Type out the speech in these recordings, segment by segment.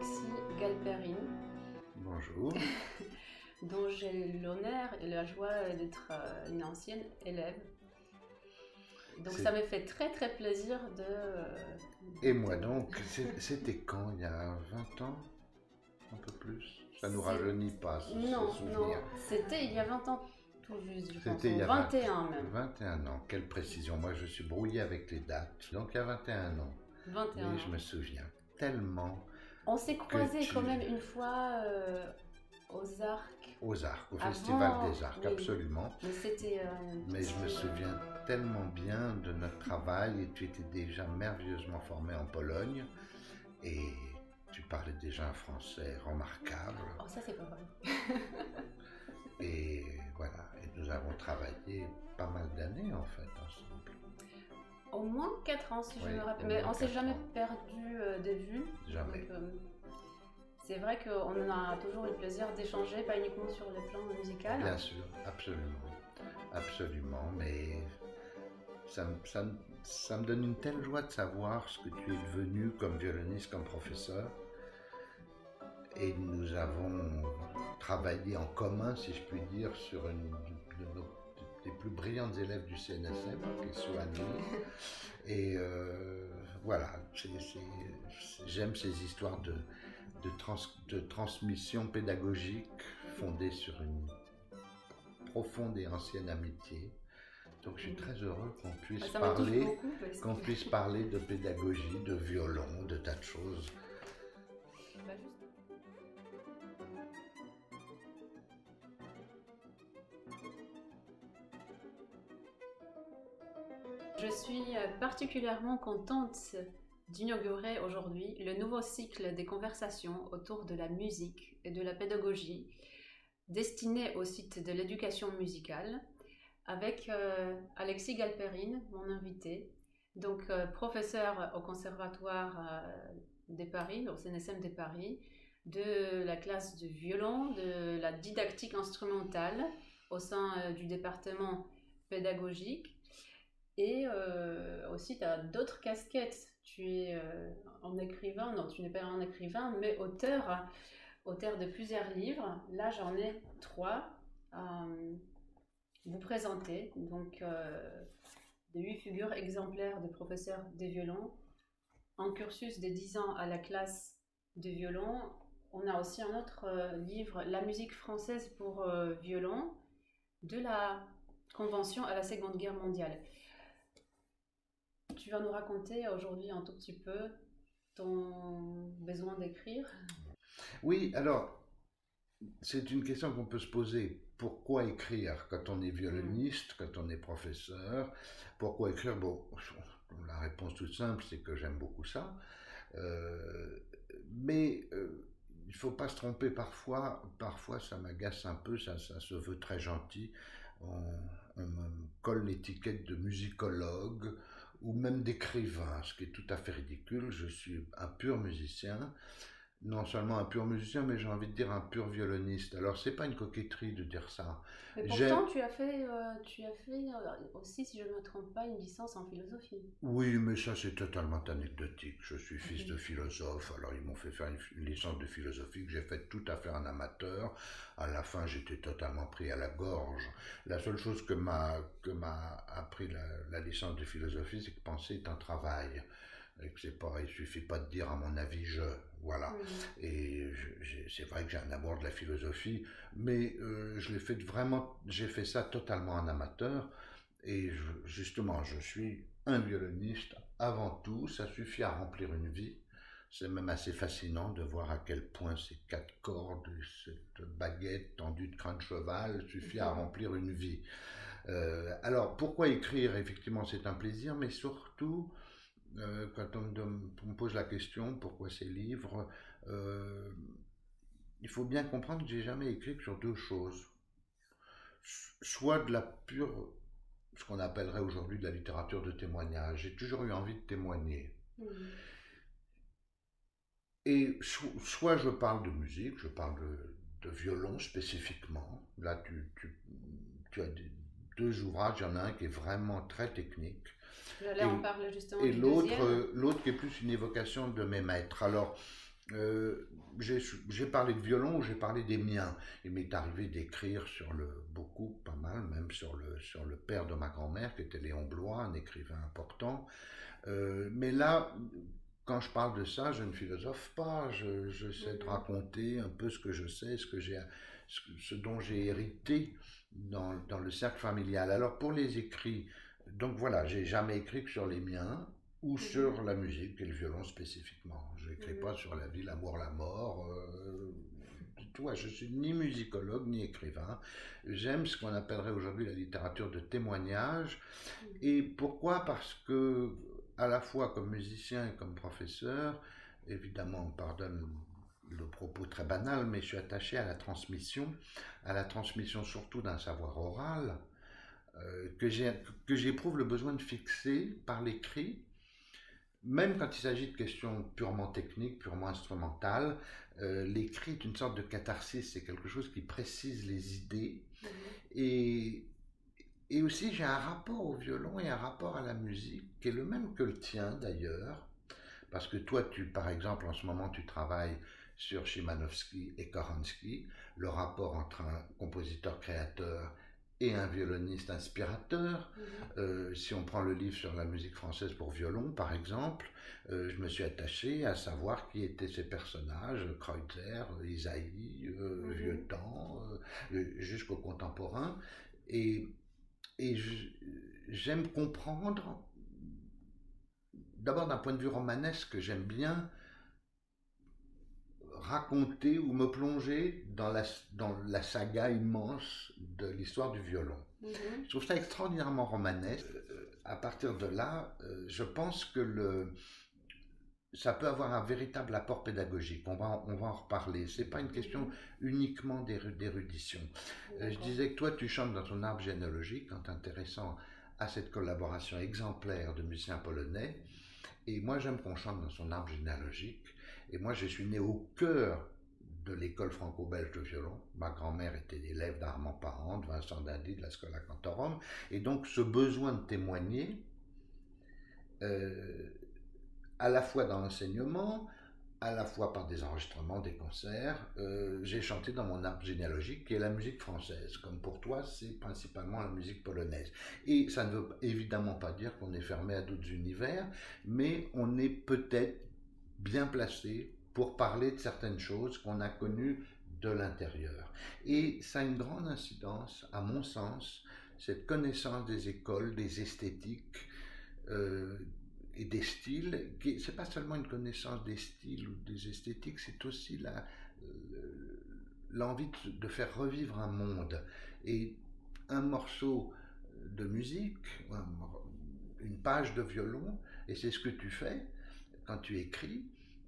Alexis Galperine, Bonjour. dont j'ai l'honneur et la joie d'être une ancienne élève. Donc ça me fait très très plaisir de... Et moi donc, c'était quand? Il y a 20 ans? Un peu plus? Ça nous rajeunit pas, ce Non, souvenir. c'était il y a 20 ans tout juste, je pense. C'était il y a 21 même. 21 ans, quelle précision. Moi je suis brouillé avec les dates. Donc il y a 21 ans. 21 Et ans. je me souviens tellement. On s'est croisés quand même une fois aux Arcs. Aux Arcs, au Avant, Festival des Arcs, oui. absolument. Mais c'était... Mais je me souviens tellement bien de notre travail et tu étais déjà merveilleusement formé en Pologne et tu parlais déjà un français remarquable. Oh, ça c'est pas vrai. Et voilà, et nous avons travaillé pas mal d'années en fait ensemble. Au moins 4 ans si Oui, je me rappelle, au mais moins on s'est 4 jamais ans. perdu de vue. Jamais. Donc, c'est vrai qu'on a toujours eu le plaisir d'échanger, pas uniquement sur le plan musical. Bien sûr, absolument, absolument, mais ça me donne une telle joie de savoir ce que tu es devenu comme violoniste, comme professeur. Et nous avons travaillé en commun, si je puis dire, sur une des plus brillantes élèves du CNSM, qui est Souani. Et voilà, j'aime ces histoires de transmission pédagogique fondée sur une profonde et ancienne amitié. Donc je suis très heureux qu'on puisse parler de pédagogie, de violon, de tas de choses. Je suis particulièrement contente d'inaugurer aujourd'hui le nouveau cycle des conversations autour de la musique et de la pédagogie destiné au site de l'éducation musicale avec Alexis Galperine, mon invité, donc professeur au Conservatoire de Paris, au CNSM de Paris, de la classe de violon, de la didactique instrumentale au sein du département pédagogique. Et aussi, tu as d'autres casquettes. Tu es un écrivain, non, tu n'es pas un écrivain, mais auteur de plusieurs livres. Là, j'en ai 3 à vous présenter. Donc, de 8 figures exemplaires de professeurs de violon, un cursus de 10 ans à la classe de violon. On a aussi un autre livre, La musique française pour violon, de la Convention à la Seconde Guerre mondiale. Tu vas nous raconter aujourd'hui un tout petit peu ton besoin d'écrire? Oui, alors, c'est une question qu'on peut se poser. Pourquoi écrire quand on est violoniste, quand on est professeur? Pourquoi écrire? Bon, la réponse toute simple, c'est que j'aime beaucoup ça. Mais il ne faut pas se tromper parfois. Parfois, ça m'agace un peu, ça se veut très gentil. On me colle l'étiquette de musicologue ou même d'écrivain, ce qui est tout à fait ridicule. Je suis un pur musicien, non seulement un pur musicien, mais j'ai envie de dire un pur violoniste. Alors, c'est pas une coquetterie de dire ça. Mais pourtant, tu as fait aussi, si je ne me trompe pas, une licence en philosophie. Oui, mais ça, c'est totalement anecdotique. Je suis fils de philosophe, alors ils m'ont fait faire une licence de philosophie que j'ai faite tout à fait en amateur. À la fin, j'étais totalement pris à la gorge. La seule chose que m'a appris la licence de philosophie, c'est que penser est un travail. Et que c'est pas, il suffit pas de dire à mon avis voilà. Et c'est vrai que j'ai un amour de la philosophie, mais je l'ai fait vraiment, j'ai fait ça totalement en amateur. Et justement, je suis un violoniste avant tout, ça suffit à remplir une vie. C'est même assez fascinant de voir à quel point ces 4 cordes, cette baguette tendue de crin de cheval suffit à remplir une vie. Alors, pourquoi écrire? Effectivement, c'est un plaisir, mais surtout, quand on me pose la question, pourquoi ces livres, il faut bien comprendre que j'ai jamais écrit sur 2 choses. Soit de la pure, ce qu'on appellerait aujourd'hui de la littérature de témoignage. J'ai toujours eu envie de témoigner. Et soit je parle de musique, je parle de violon spécifiquement. Là, tu as 2 ouvrages, il y en a un qui est vraiment très technique. J'allais en parler justement et du l'autre, deuxième. l'autre qui est plus une évocation de mes maîtres. Alors, Euh, j'ai parlé de violon ou j'ai parlé des miens. Il m'est arrivé d'écrire sur beaucoup, pas mal, même sur le père de ma grand-mère, qui était Léon Bloy, un écrivain important. Mais là, quand je parle de ça, je ne philosophe pas. J'essaie de Mhm. raconter un peu ce que je sais, ce dont j'ai hérité dans le cercle familial. Alors pour les écrits, donc voilà, j'ai jamais écrit que sur les miens ou Mhm. sur la musique et le violon spécifiquement. Je n'écris Mhm. pas sur la vie, l'amour, la mort. Tu vois, je suis ni musicologue ni écrivain. J'aime ce qu'on appellerait aujourd'hui la littérature de témoignage. Mhm. Et pourquoi? Parce que, à la fois comme musicien et comme professeur, évidemment, on pardonne le propos très banal, mais je suis attaché à la transmission surtout d'un savoir oral, que j'éprouve le besoin de fixer par l'écrit, même quand il s'agit de questions purement techniques, purement instrumentales. L'écrit est une sorte de catharsis, c'est quelque chose qui précise les idées. Mhm. Et, et aussi, j'ai un rapport au violon et un rapport à la musique qui est le même que le tien d'ailleurs. Parce que toi, par exemple, en ce moment, tu travailles sur Chimanovski et Koransky, le rapport entre un compositeur-créateur et un violoniste inspirateur. Mhm. Si on prend le livre sur la musique française pour violon, par exemple, je me suis attaché à savoir qui étaient ces personnages, Kreutzer, Isaïe, Mhm. Vieuxtemps, jusqu'aux contemporains. Et, et j'aime comprendre, d'abord d'un point de vue romanesque, j'aime bien raconter ou me plonger dans la saga immense de l'histoire du violon. Mhm. Je trouve ça extraordinairement romanesque. À partir de là, je pense que ça peut avoir un véritable apport pédagogique. On va en reparler. C'est pas une question Mhm. uniquement d'érudition. Je D'accord. disais que toi, tu chantes dans ton arbre généalogique en t'intéressant à cette collaboration exemplaire de musiciens polonais. Et moi, j'aime qu'on chante dans son arbre généalogique. Et moi, je suis né au cœur de l'école franco-belge de violon. Ma grand-mère était élève d'Armand Parent, de Vincent Dindy, de la Schola Cantorum. Et donc, ce besoin de témoigner, euh, à la fois dans l'enseignement, à la fois par des enregistrements, des concerts, j'ai chanté dans mon arbre généalogique, qui est la musique française. Comme pour toi, c'est principalement la musique polonaise. Et ça ne veut évidemment pas dire qu'on est fermé à d'autres univers, mais on est peut-être bien placé pour parler de certaines choses qu'on a Mhm. connues de l'intérieur. Et ça a une grande incidence, à mon sens, cette connaissance des écoles, des esthétiques, euh, et des styles, c'est pas seulement une connaissance des styles ou des esthétiques, c'est aussi l'envie de faire revivre un monde. Et un morceau de musique, une page de violon, et c'est ce que tu fais quand tu écris,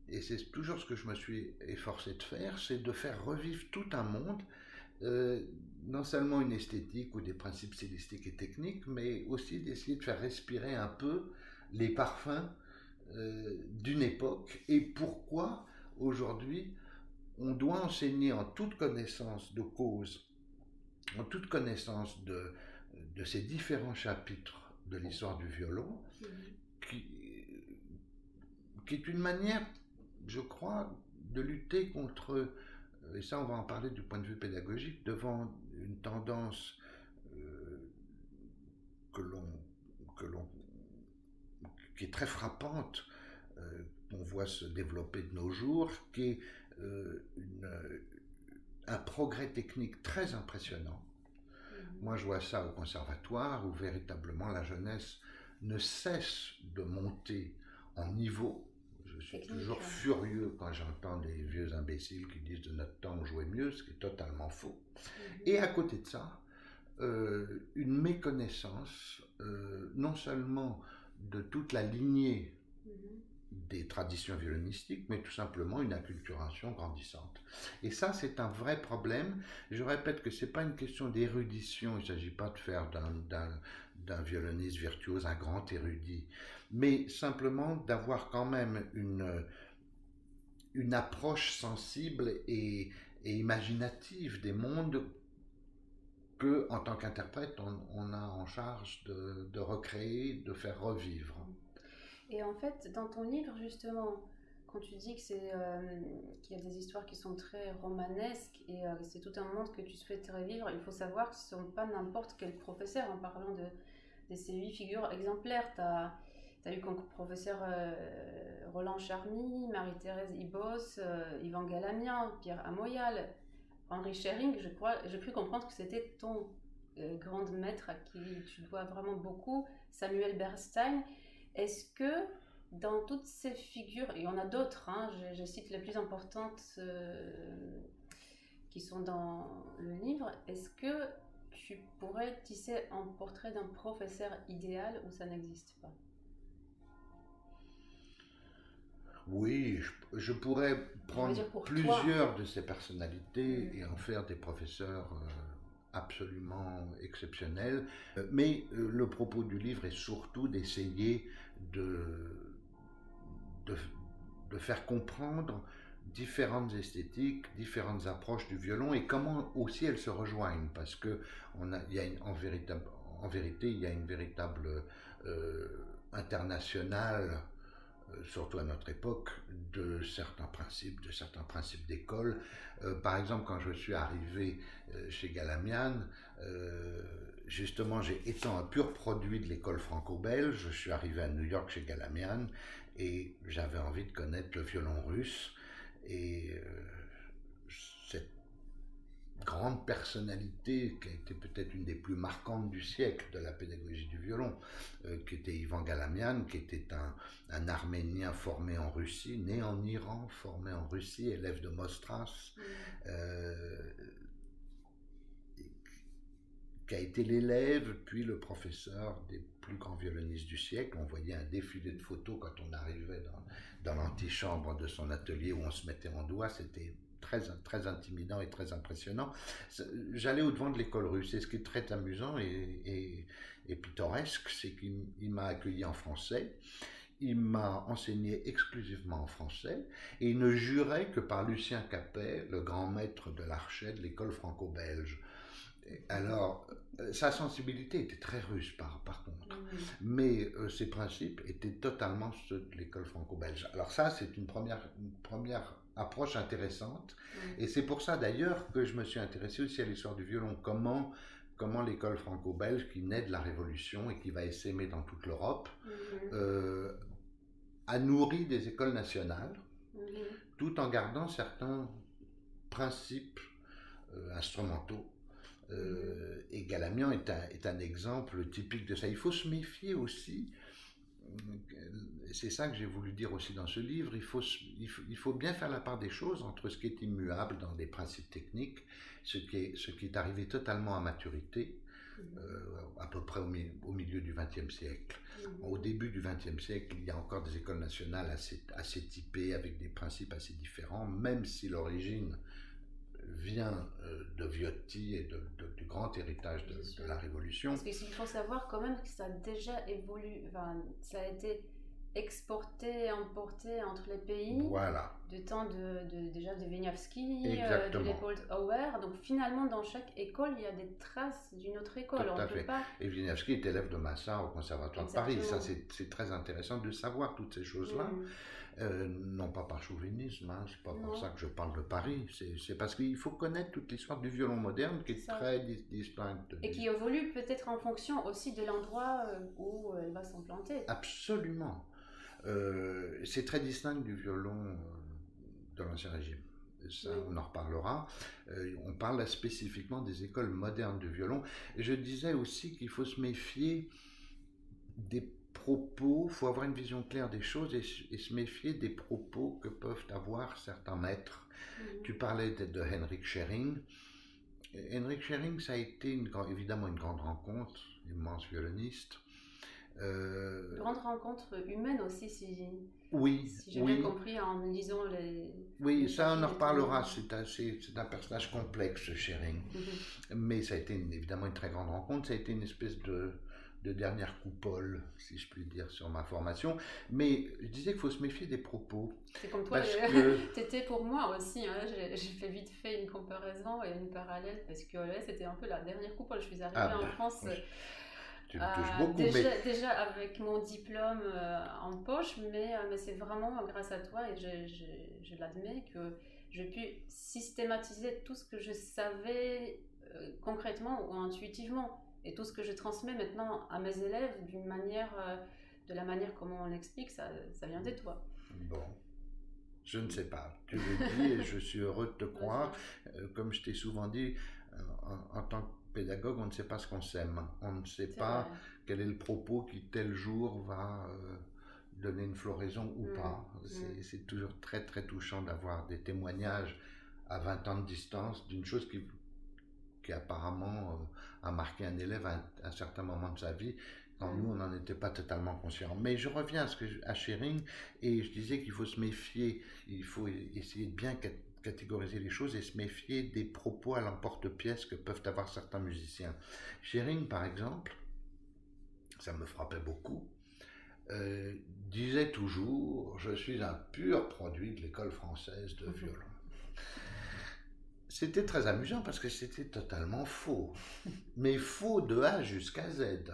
et c'est toujours ce que je me suis efforcé de faire, c'est de faire revivre tout un monde, euh, non seulement une esthétique ou des principes stylistiques et techniques, mais aussi d'essayer de faire respirer un peu les parfums d'une époque et pourquoi aujourd'hui on doit enseigner en toute connaissance de cause, en toute connaissance de ces différents chapitres de l'histoire du violon, Mhm. qui, qui est une manière, je crois, de lutter contre, et ça on va en parler du point de vue pédagogique, devant une tendance euh, que l'on que l'on qui est très frappante, qu'on voit se développer de nos jours, qui est un progrès technique très impressionnant. Mhm. Moi, je vois ça au conservatoire, où véritablement la jeunesse ne cesse de monter en niveau. Je suis Technique. toujours furieux quand j'entends des vieux imbéciles qui disent de notre temps on jouait mieux, ce qui est totalement faux. Mhm. Et à côté de ça, une méconnaissance non seulement de toute la lignée Mhm. des traditions violonistiques, mais tout simplement une acculturation grandissante. Et ça, c'est un vrai problème. Je répète que ce n'est pas une question d'érudition, il ne s'agit pas de faire d'un violoniste virtuose un grand érudit, mais simplement d'avoir quand même une approche sensible et imaginative des mondes que, en tant qu'interprète, on a en charge de recréer, de faire revivre. Et en fait, dans ton livre, justement, quand tu dis que qu'il y a des histoires qui sont très romanesques et c'est tout un monde que tu souhaiterais vivre, il faut savoir que ce ne sont pas n'importe quel professeur. En parlant de ces 8 figures exemplaires, tu as eu comme professeur Roland Charmy, Marie-Thérèse Ibos, Yvan Galamian, Pierre Amoyal, Henri Schering. J'ai cru comprendre que c'était ton grand maître à qui tu dois vraiment beaucoup, Samuel Bernstein. Est-ce que dans toutes ces figures, et il y en a d'autres, hein, je cite les plus importantes qui sont dans le livre, est-ce que tu pourrais tisser un portrait d'un professeur idéal ou ça n'existe pas? Oui, je pourrais prendre plusieurs de ces personnalités et en faire des professeurs absolument exceptionnels. Mais le propos du livre est surtout d'essayer de faire comprendre différentes esthétiques, différentes approches du violon et comment aussi elles se rejoignent, parce que en vérité, il y a une véritable internationale, surtout à notre époque, de certains principes d'école. Par exemple, quand je suis arrivé chez Galamian, justement, étant un pur produit de l'école franco-belge, je suis arrivé à New York chez Galamian et j'avais envie de connaître le violon russe. Et cette grande personnalité qui a été peut-être une des plus marquantes du siècle de la pédagogie du violon, qui était Yvan Galamian, qui était un Arménien formé en Russie, né en Iran, formé en Russie, élève de Mostras, qui a été l'élève puis le professeur des plus grands violonistes du siècle. On voyait un défilé de photos quand on arrivait dans l'antichambre de son atelier où on se mettait en doigt. C'était très, très intimidant et très impressionnant. J'allais au-devant de l'école russe et ce qui est très amusant et pittoresque, c'est qu'il m'a accueilli en français. Il m'a enseigné exclusivement en français et il ne jurait que par Lucien Capet, le grand maître de l'archet de l'école franco-belge. Alors, sa sensibilité était très russe par contre, mais ses principes étaient totalement ceux de l'école franco-belge. Alors ça, c'est une première approche intéressante, et c'est pour ça d'ailleurs que je me suis intéressé aussi à l'histoire du violon, comment l'école franco-belge, qui naît de la Révolution et qui va essaimer dans toute l'Europe, a nourri des écoles nationales, tout en gardant certains principes instrumentaux. Et Galamian est un exemple typique de ça. Il faut se méfier aussi, c'est ça que j'ai voulu dire aussi dans ce livre, il faut bien faire la part des choses entre ce qui est immuable dans des principes techniques, ce qui est arrivé totalement à maturité, à peu près au milieu du XXe siècle. Au début du XXe siècle, il y a encore des écoles nationales assez typées, avec des principes assez différents, même si l'origine vient de Viotti et du grand héritage de la Révolution. Parce qu'il faut savoir quand même que ça a déjà évolué, enfin, ça a été exporté, importé entre les pays, voilà. Du temps déjà de Wieniawski, de Leopold Auer. Donc finalement, dans chaque école, il y a des traces d'une autre école. Tout à fait. Et Wieniawski est élève de Massin au Conservatoire de Paris. Ça, c'est très intéressant de savoir toutes ces choses-là. Non pas par chauvinisme, hein, c'est pas pour ça que je parle de Paris, c'est parce qu'il faut connaître toute l'histoire du violon moderne qui est très distincte. Et qui évolue peut-être en fonction aussi de l'endroit où elle va s'implanter. Absolument. C'est très distinct du violon de l'Ancien Régime. Ça, on en reparlera. On parle là spécifiquement des écoles modernes du violon. Et je disais aussi qu'il faut se méfier des propos, il faut avoir une vision claire des choses et se méfier des propos que peuvent avoir certains maîtres. Tu parlais de Henrik Schering. Henrik Schering, ça a été évidemment une grande rencontre, immense violoniste. Grande rencontre humaine aussi, si j'ai bien compris en lisant les... Oui, ça on en reparlera, c'est un personnage complexe, Schering. Mais ça a été évidemment une très grande rencontre, ça a été une espèce de dernière coupole, si je puis dire, sur ma formation. Mais je disais qu'il faut se méfier des propos. C'est comme toi, t'étais pour moi aussi. Hein, j'ai fait vite fait une comparaison et une parallèle, parce que là, c'était un peu la dernière coupole. Je suis arrivée en France tu me touches beaucoup, déjà avec mon diplôme en poche, mais c'est vraiment grâce à toi et je l'admets que j'ai pu systématiser tout ce que je savais concrètement ou intuitivement et tout ce que je transmets maintenant à mes élèves d'une manière, de la manière comment on l'explique, ça vient de toi. bon, je ne sais pas. Tu le dis et je suis heureux de te croire. Comme je t'ai souvent dit, en tant que pédagogue, on ne sait pas ce qu'on sème. On ne sait pas vrai. quel est le propos qui tel jour va donner une floraison ou pas. C'est toujours très très touchant d'avoir des témoignages à 20 ans de distance d'une chose qui apparemment a marqué un élève à un certain moment de sa vie, quand nous, on n'en était pas totalement conscients. Mais je reviens à Schering, et je disais qu'il faut se méfier, il faut essayer de bien catégoriser les choses et se méfier des propos à l'emporte-pièce que peuvent avoir certains musiciens. Schering, par exemple, ça me frappait beaucoup, disait toujours « Je suis un pur produit de l'école française de violon ». C'était très amusant parce que c'était totalement faux, mais faux de A jusqu'à Z.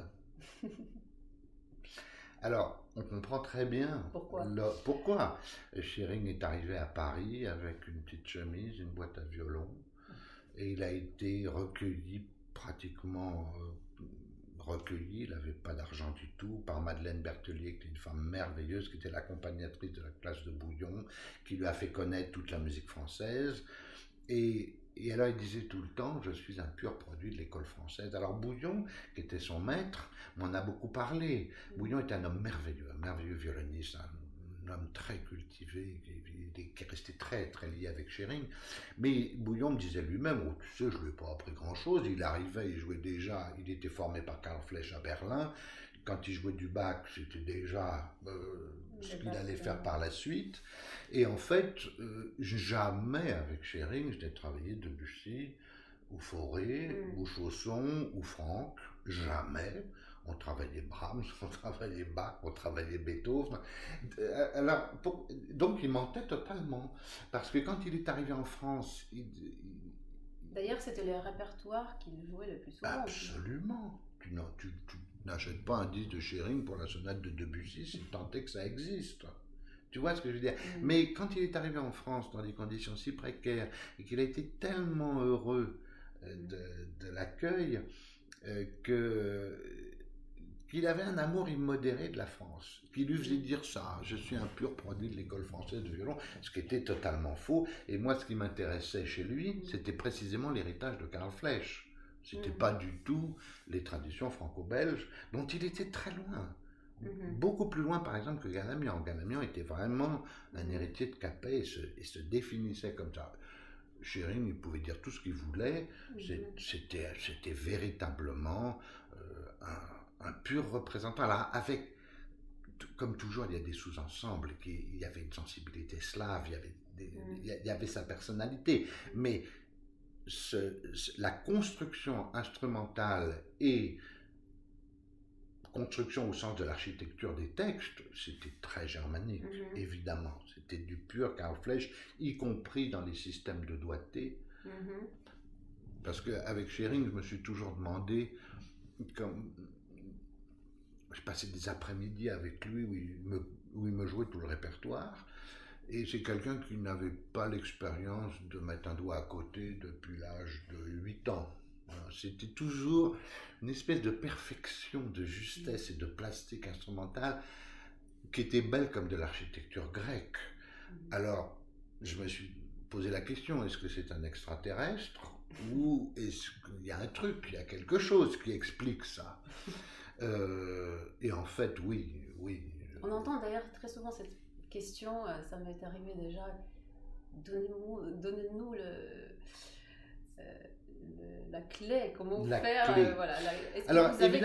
Alors, on comprend très bien pourquoi. Schering est arrivé à Paris avec une petite chemise, une boîte à violon, et il a été recueilli pratiquement recueilli, il n'avait pas d'argent du tout, par Madeleine Berthelier, qui est une femme merveilleuse, qui était l'accompagnatrice de la classe de Bouillon, qui lui a fait connaître toute la musique française. Et alors il disait tout le temps, je suis un pur produit de l'école française. Alors Bouillon, qui était son maître, m'en a beaucoup parlé. Bouillon était un homme merveilleux, un merveilleux violoniste, un homme très cultivé, qui est resté très très lié avec Schering. Mais Bouillon me disait lui-même, oh, tu sais, je ne lui ai pas appris grand-chose. Il arrivait, il jouait déjà, il était formé par Karl Fleisch à Berlin. Quand il jouait du Bach, c'était déjà ce qu'il allait faire par la suite. Et en fait, jamais avec Schering, je n'ai travaillé Debussy, ou Fauré, ou Chausson, ou Franck. Jamais. On travaillait Brahms, on travaillait Bach, on travaillait Beethoven. Alors, donc il mentait totalement. Parce que quand il est arrivé en France... D'ailleurs, c'était le répertoire qu'il jouait le plus souvent. Absolument. Tu n'achètes pas un disque de Schering pour la sonate de Debussy, si tant est que ça existe. Tu vois ce que je veux dire? Mais quand il est arrivé en France dans des conditions si précaires et qu'il a été tellement heureux de l'accueil qu'il avait un amour immodéré de la France, qui lui faisait dire ça, je suis un pur produit de l'école française de violon, ce qui était totalement faux. Et moi, ce qui m'intéressait chez lui, c'était précisément l'héritage de Karl Fleisch. C'était pas du tout les traditions franco-belges, dont il était très loin. Beaucoup plus loin, par exemple, que Galamian. Galamian était vraiment un héritier de Capet et se définissait comme ça. Schering, il pouvait dire tout ce qu'il voulait. C'était véritablement un pur représentant. Alors, avec, comme toujours, il y a des sous-ensembles. Il y avait une sensibilité slave, il y avait sa personnalité. Mais la construction instrumentale et construction au sens de l'architecture des textes, c'était très germanique, évidemment. C'était du pur Karl Fleisch, y compris dans les systèmes de doigté. Parce qu'avec Schering, je me suis toujours demandé, comme je passais des après-midi avec lui où il me jouait tout le répertoire, et c'est quelqu'un qui n'avait pas l'expérience de mettre un doigt à côté depuis l'âge de 8 ans. C'était toujours une espèce de perfection, de justesse et de plastique instrumentale qui était belle comme de l'architecture grecque. Alors, je me suis posé la question, est-ce que c'est un extraterrestre ou est-ce qu'il y a un truc, il y a quelque chose qui explique ça? Et en fait, oui. On entend d'ailleurs très souvent cette question, ça m'est arrivé déjà, donnez-nous la clé, comment faire, voilà. Est-ce que vous avez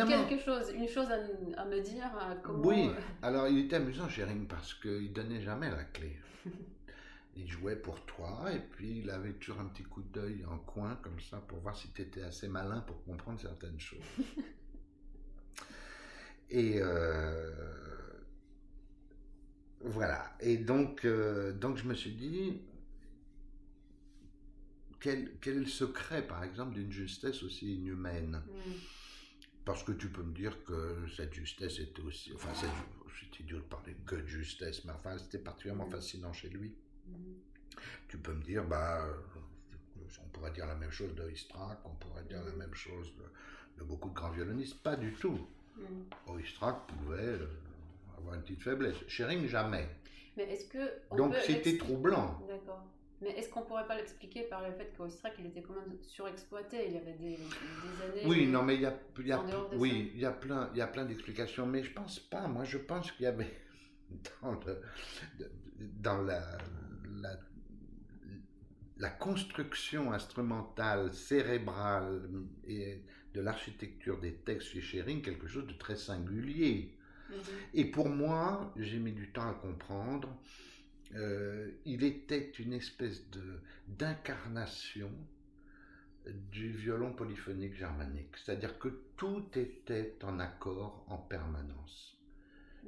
une chose à me dire, comment... Oui, alors il était amusant, Schering, parce qu'il donnait jamais la clé. Il jouait pour toi, et puis il avait toujours un petit coup d'œil en coin, comme ça, pour voir si tu étais assez malin pour comprendre certaines choses. Et voilà. Et donc je me suis dit, quel est le secret, par exemple, d'une justesse aussi inhumaine? Parce que tu peux me dire que cette justesse était aussi, enfin, c'est idiot de parler que de justesse, mais enfin, c'était particulièrement fascinant chez lui. Tu peux me dire, on pourrait dire la même chose de Oistrakh, on pourrait dire la même chose de beaucoup de grands violonistes, pas du tout. Oistrakh pouvait avoir une petite faiblesse, Schering jamais. Mais est-ce que donc c'était troublant. D'accord. Mais est-ce qu'on pourrait pas l'expliquer par le fait qu'Oistrakh il était quand même surexploité, il y avait des années. Oui, non, mais il y a plein d'explications, mais je pense pas. Moi, je pense qu'il y avait dans la construction instrumentale, cérébrale et de l'architecture des textes chez Schering quelque chose de très singulier. Et pour moi, j'ai mis du temps à le comprendre. Il était une espèce d'incarnation du violon polyphonique germanique, c'est-à-dire que tout était en accord en permanence.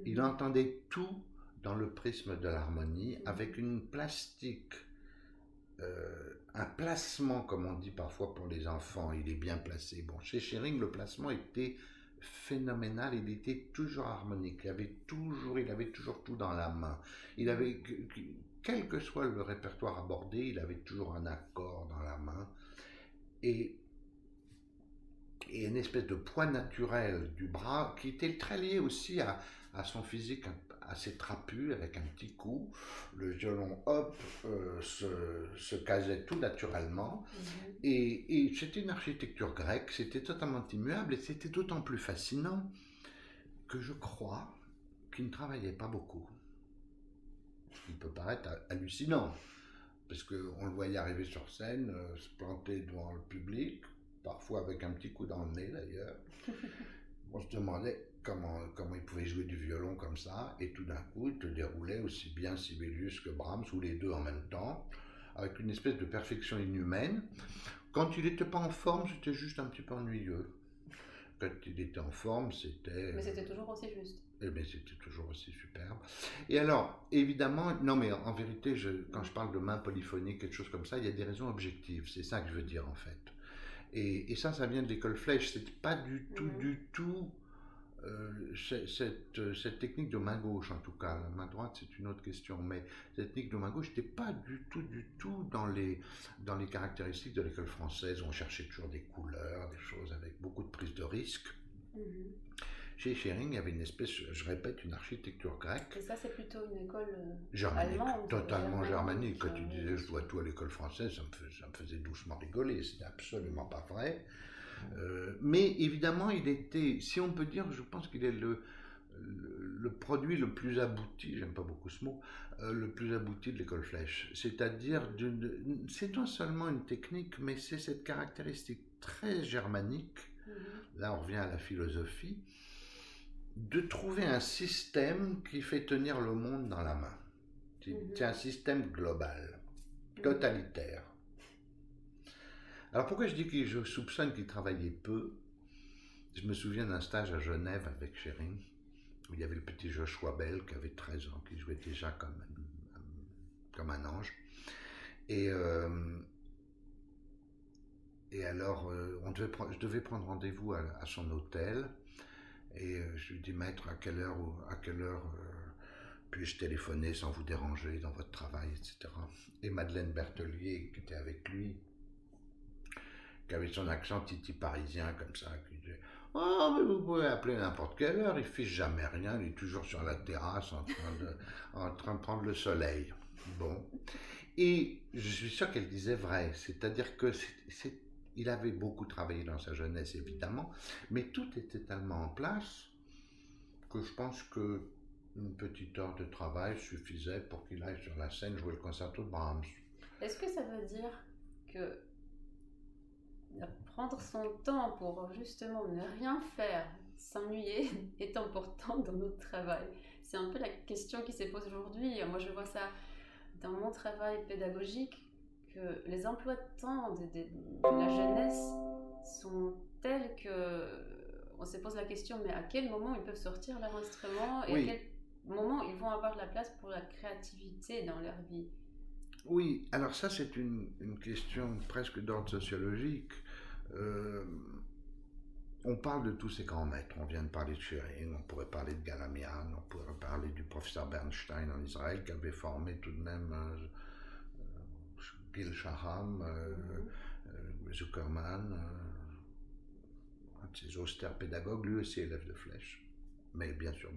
Il entendait tout dans le prisme de l'harmonie, avec une plastique, un placement, comme on dit parfois pour les enfants, il est bien placé. Bon, chez Schering, le placement était phénoménal, il était toujours harmonique, il avait toujours tout dans la main. Il avait, quel que soit le répertoire abordé, il avait toujours un accord dans la main. Et une espèce de poids naturel du bras qui était très lié aussi à son physique assez trapu, avec un petit coup. Le violon, hop, se casait tout naturellement. Et c'était une architecture grecque, c'était totalement immuable, et c'était d'autant plus fascinant que je crois qu'il ne travaillait pas beaucoup. Ce qui peut paraître hallucinant, parce qu'on le voyait arriver sur scène, se planter devant le public, parfois avec un petit coup dans le nez d'ailleurs. On se demandait comment il pouvait jouer du violon comme ça, et tout d'un coup il te déroulait aussi bien Sibelius que Brahms, ou les deux en même temps, avec une espèce de perfection inhumaine. Quand il n'était pas en forme, c'était juste un petit peu ennuyeux. Quand il était en forme, c'était... Mais c'était toujours aussi juste. Eh bien, c'était toujours aussi superbe. Et alors, évidemment, non mais en vérité, quand je parle de main polyphonique, quelque chose comme ça, il y a des raisons objectives, c'est ça que je veux dire en fait. Et ça vient de l'école Flech, c'est pas du tout cette technique de main gauche en tout cas. La main droite c'est une autre question, mais cette technique de main gauche n'était pas du tout dans les caractéristiques de l'école française. On cherchait toujours des couleurs, des choses avec beaucoup de prise de risque. Chez Schering, il y avait une espèce, je répète, une architecture grecque. Et ça, c'est plutôt une école germanique, allemande, totalement germanique. Quand tu disais je dois tout à l'école française, ça me faisait doucement rigoler. C'était absolument pas vrai. Mais évidemment, il était, si on peut dire, je pense qu'il est le produit le plus abouti, j'aime pas beaucoup ce mot, le plus abouti de l'école Flech. C'est-à-dire, c'est non seulement une technique, mais c'est cette caractéristique très germanique. Là, on revient à la philosophie, de trouver un système qui fait tenir le monde dans la main. C'est un système global, totalitaire. Alors pourquoi je dis que je soupçonne qu'il travaillait peu? Je me souviens d'un stage à Genève avec Schering, où il y avait le petit Joshua Bell qui avait 13 ans, qui jouait déjà comme un ange. Et alors, je devais prendre rendez-vous à son hôtel. Et je lui dis, maître, à quelle heure puis-je téléphoner sans vous déranger dans votre travail, etc. Et Madeleine Berthelier, qui était avec lui, qui avait son accent titi parisien comme ça, qui disait, oh, mais vous pouvez appeler n'importe quelle heure, il ne fiche jamais rien, il est toujours sur la terrasse en train de prendre le soleil. Bon. Et je suis sûr qu'elle disait vrai, c'est-à-dire que il avait beaucoup travaillé dans sa jeunesse, évidemment, mais tout était tellement en place que je pense qu'une petite heure de travail suffisait pour qu'il aille sur la scène jouer le concerto de Brahms. Est-ce que ça veut dire que prendre son temps pour justement ne rien faire, s'ennuyer, est important dans notre travail? C'est un peu la question qui se pose aujourd'hui. Moi, je vois ça dans mon travail pédagogique, que les emplois de temps de la jeunesse sont tels que on se pose la question, mais à quel moment ils peuvent sortir leur instrument et à quel moment ils vont avoir de la place pour la créativité dans leur vie? Oui, alors ça c'est une question presque d'ordre sociologique. on parle de tous ces grands maîtres. On vient de parler de Schering, on pourrait parler de Galamian, on pourrait parler du professeur Bernstein en Israël qui avait formé tout de même Gil Shaham, Zuckerman, un de ces austères pédagogues, lui aussi élève de Flèche. Mais bien sûr,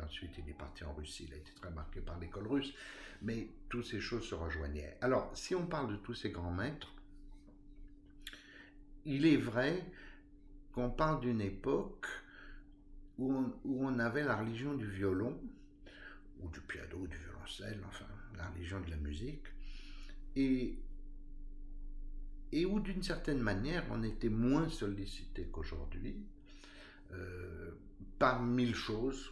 ensuite il est parti en Russie, il a été très marqué par l'école russe. Mais toutes ces choses se rejoignaient. Alors, si on parle de tous ces grands maîtres, il est vrai qu'on parle d'une époque où on avait la religion du violon, ou du piano, ou du violoncelle, enfin, la religion de la musique, et où d'une certaine manière on était moins sollicité qu'aujourd'hui par mille choses.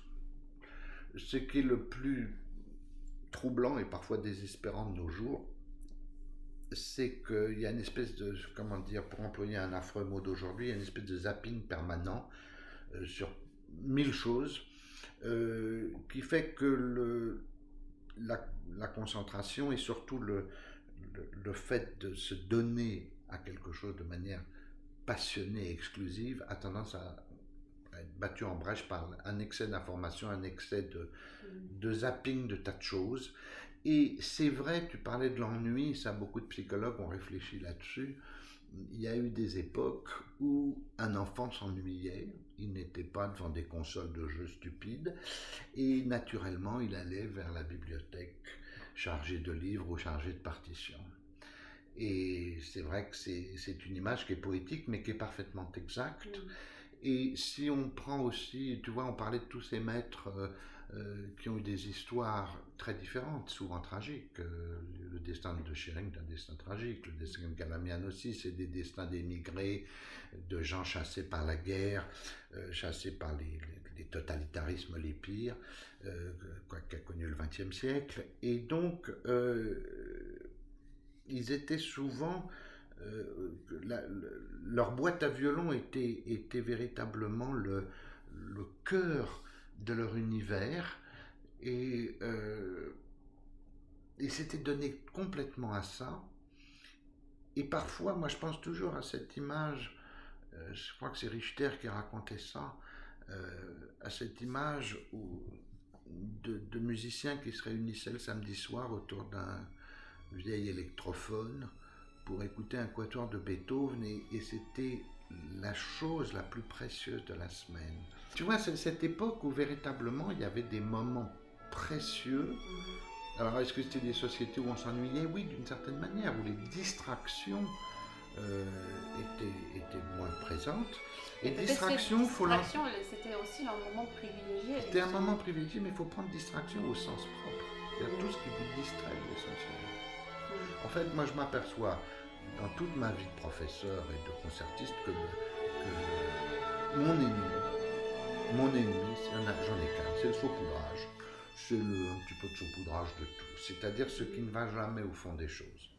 Ce qui est le plus troublant et parfois désespérant de nos jours, c'est qu'il y a une espèce de, comment dire, pour employer un affreux mot d'aujourd'hui, il y a une espèce de zapping permanent sur mille choses qui fait que la concentration et surtout le fait de se donner à quelque chose de manière passionnée et exclusive a tendance à être battu en brèche par un excès d'information, un excès de zapping de tas de choses. Et c'est vrai, tu parlais de l'ennui, ça beaucoup de psychologues ont réfléchi là-dessus. Il y a eu des époques où un enfant s'ennuyait, il n'était pas devant des consoles de jeux stupides, et naturellement il allait vers la bibliothèque chargée de livres ou chargée de partitions. Et c'est vrai que c'est une image qui est poétique, mais qui est parfaitement exacte. Et si on prend aussi, tu vois, on parlait de tous ces maîtres qui ont eu des histoires très différentes, souvent tragiques. Le destin de Schering est un destin tragique, le destin de Galamian aussi, c'est des destins d'émigrés, de gens chassés par la guerre, chassés par les totalitarismes les pires, qu'a connu le XXe siècle. Et donc, ils étaient souvent... leur boîte à violon était véritablement le cœur de leur univers et s'étaient donnés complètement à ça. Et parfois, moi je pense toujours à cette image, je crois que c'est Richter qui racontait ça, à cette image de musiciens qui se réunissaient le samedi soir autour d'un vieil électrophone pour écouter un quatuor de Beethoven et c'était la chose la plus précieuse de la semaine. Tu vois, c'est cette époque où véritablement il y avait des moments précieux. Alors, est-ce que c'était des sociétés où on s'ennuyait? Oui, d'une certaine manière, où les distractions étaient moins présentes. Et distraction, c'était aussi un moment privilégié. C'était un moment privilégié, mais il faut prendre distraction au sens propre. C'est-à-dire tout ce qui vous distrait essentiellement. En fait, moi je m'aperçois dans toute ma vie de professeur et de concertiste que mon ennemi, j'en ai qu'un, c'est le saupoudrage. C'est un petit peu de saupoudrage de tout, c'est-à-dire ce qui ne va jamais au fond des choses.